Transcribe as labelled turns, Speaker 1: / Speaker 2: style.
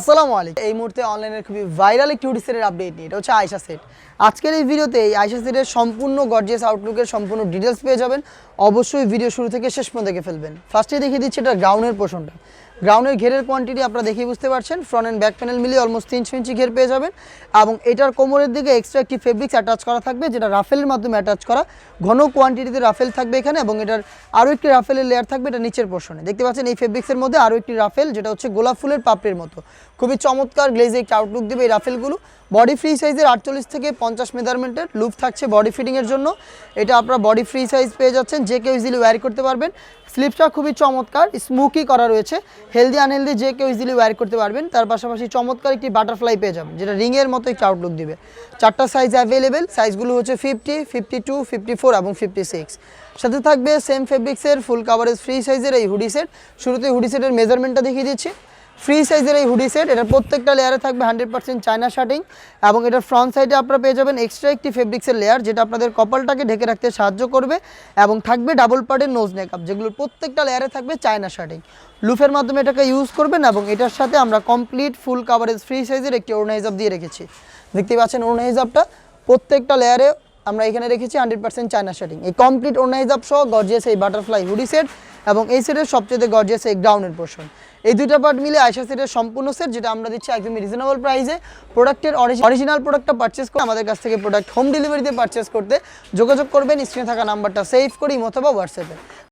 Speaker 1: আসসালামু আলাইকুম। এই মুহূর্তে অনলাইনের খুবই ভাইরাল একটি হুডি সেটের আপডেট নিয়ে, এটা হচ্ছে আয়শা সেট। আজকের এই ভিডিওতে এই আয়শা সেটের সম্পূর্ণ গর্জিয়াস আউটলুকের সম্পূর্ণ ডিটেলস পেয়ে যাবেন। অবশ্যই ভিডিও শুরু থেকে শেষ পর্যন্ত দেখে ফেলবেন। ফার্স্টে দেখিয়ে দিচ্ছি এটা গ্রাউন্ডের পোর্শনটা। গ্রাউন্ডের ঘেরের কোয়ান্টিটি আপনারা দেখেই বুঝতে পারছেন, ফ্রন্ট অ্যান্ড ব্যাক প্যানেল মিলিয়ে অলমোস্ট 300 ইঞ্চি ঘের পেয়ে যাবেন। এবং এটার কোমরের দিকে এক্সট্রা একটি ফেব্রিক্স অ্যাটাচ করা থাকবে, যেটা রাফেলের মাধ্যমে অ্যাটাচ করা। ঘন কোয়ান্টিটিতে রাফেল থাকবে এখানে, এবং এটার আরও একটি রাফেলের লেয়ার থাকবে এটা নিচের পোর্শনে। দেখতে পাচ্ছেন এই ফেব্রিক্সের মধ্যে আরও একটি রাফেল, যেটা হচ্ছে গোলাপ ফুলের পাপড়ির মতো। খুবই চমৎকার গ্লেজে একটি আউটলুক দেবে এই রাফেলগুলো। বডি ফ্রি সাইজের 48 থেকে 50 মেজারমেন্টের লুপ থাকছে বডি ফিটিংয়ের জন্য। এটা আপনারা বডি ফ্রি সাইজ পেয়ে যাচ্ছেন, যে কেউ ইজিলি ওয়্যার করতে পারবেন। স্লিপসটা খুবই চমৎকার স্মুকি করা রয়েছে, হেলদি আনহেলদি যে কেউ ইজিলি ওয়্যার করতে পারবেন। তার পাশাপাশি চমৎকার একটি বাটারফ্লাই পেয়ে যাবেন, যেটা রিংয়ের মতো একটি আউটলুক দিবে। 4টা সাইজ অ্যাভেলেবেল, সাইজগুলো হচ্ছে 50, 52, 54 এবং 56। সাথে থাকবে সেম ফেব্রিক্সের ফুল কাভারেজ ফ্রি সাইজের এই হুডি সেট। শুরুতে হুডি সেটের মেজারমেন্টটা দেখিয়ে দিচ্ছি। ফ্রি সাইজের এই হুডি সেট, এটার প্রত্যেকটা লেয়ারে থাকবে 100% চায়না শার্টিং, এবং এটার ফ্রন্ট সাইডে আপনারা পেয়ে যাবেন এক্সট্রা একটি ফেব্রিক্সের লেয়ার, যেটা আপনাদের কপালটাকে ঢেকে রাখতে সাহায্য করবে। এবং থাকবে ডাবল পার্টের নোজ নেকআপ, যেগুলোর প্রত্যেকটা লেয়ারে থাকবে চায়না শার্টিং। লুফের মাধ্যমে এটাকে ইউজ করবেন, এবং এটার সাথে আমরা কমপ্লিট ফুল কাভারেজ ফ্রি সাইজের একটি ওড়না হিজাব দিয়ে রেখেছি। দেখতে পাচ্ছেন ওড়না হিজাবটা প্রত্যেকটা লেয়ারে আমরা এখানে রেখেছি 100% চায়না শার্টিং। এই কমপ্লিট ওড়না হিজাব সহ গর্জিয়াস এই বাটারফ্লাই হুডি সেট, এবং এই সেটের সবচেয়ে গর্জিয়াস এই গ্রাউন্ডের পোর্শন। এই দুইটা পার্ট মিলে আয়শা সেটের সম্পূর্ণ সেট, যেটা আমরা দিচ্ছি একদমই রিজনেবল প্রাইসে। প্রোডাক্টের অরিজিনাল প্রোডাক্টটা পারচেস করে আমাদের কাছ থেকে প্রোডাক্ট হোম ডেলিভারিতে পারচেস করতে যোগাযোগ করবেন স্ক্রিনে থাকা নাম্বারটা সেভ করি অথবা হোয়াটসঅ্যাপে।